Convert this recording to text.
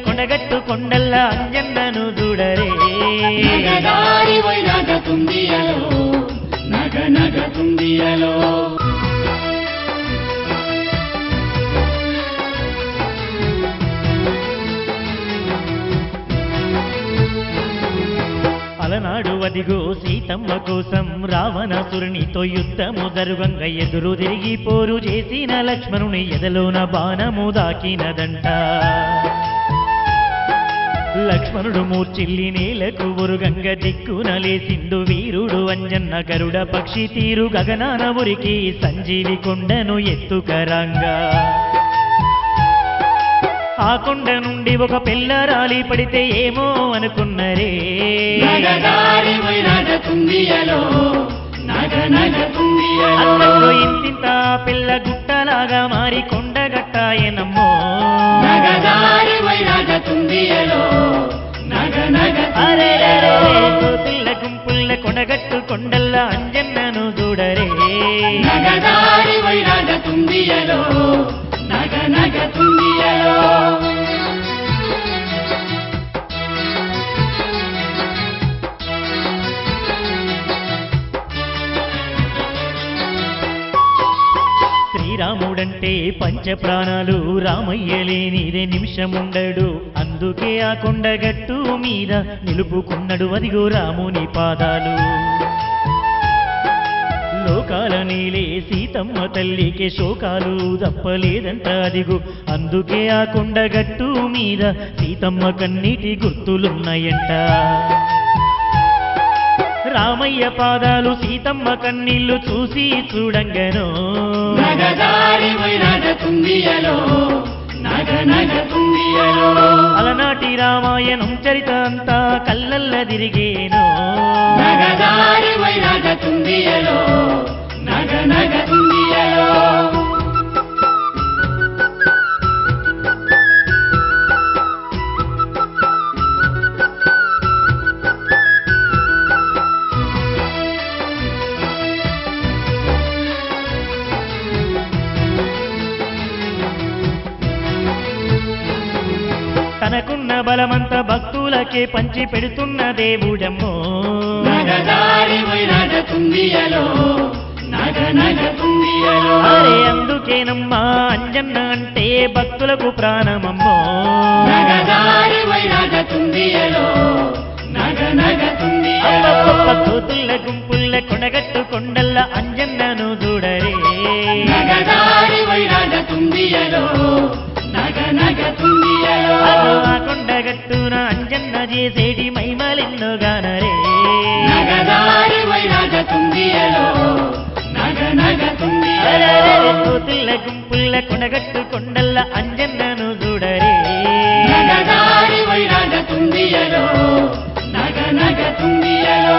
కొండగట్టు కొండల్ల అంజన్నను చూడరే నగదారి వైరాగ తుందియలో నగ నగ తుందియలో అలనాడు అదిగో సీతమ్మ కోసం రావణాసురునితో యుద్ధము జరుగంగ ఎదురు తిరిగి పోరు చేసిన లక్ష్మణుని ఎదలోన బాణము దాకినదంట లక్ష్మణుడు మూర్చిల్లి నేలకు ఒరుగంగ దిక్కున లేసిండు వీరుడు అంజన్న గరుడ పక్షి తీరు గగనాన ఉరికి సంజీవి కొండను ఎత్తుకరంగా ఆ కొండ నుండి ఒక పిల్ల రాలి పడితే ఏమో అనుకున్నరే ఇంతింత పిల్ల గుట్టలాగా మారి కొండగట్టాయనమ్మో పిల్ల గుంపుల్ల కొనగట్టు కొండల్ల అంజన్నను చూడరే నగదారి వైరాగ తుందియలో నగ నగ తుందియలో శ్రీరాముడంటే పంచ ప్రాణాలు రామయ్య లేనిదే నిమిషముండడు అందుకే ఆ కొండగట్టు మీద నిలుపుకున్నడు అదిగో రాముని పాదాలు లోకాల నీలే సీతమ్మ తల్లికి శోకాలు తప్పలేదంట అదిగో అందుకే ఆ కొండగట్టు మీద సీతమ్మ కన్నీటి గుర్తులున్నాయంట రామయ్య పాదాలు సీతమ్మ కన్నీళ్లు చూసి చూడంగను అలనాటి రామాయణం చరిత అంతా కళ్ళల్ల తిరిగేను తనకున్న బలమంత భక్తులకే పంచి పెడుతున్న దేవుడమ్మో అరే అందుకేనమ్మా అంజన్న అంటే భక్తులకు ప్రాణమమ్మో కోతుల్ల గుంపుల్ల కొనగట్టు కొండల్ల అంజన్నను చూడరే కొండగట్టున అంజన్న చేసేటి మైమలెన్నో గానరే కోతుల్ల గుంపుల్ల కొనగట్టు కొండల్ల అంజన్నను చూడరే నగ నగ తుందియలో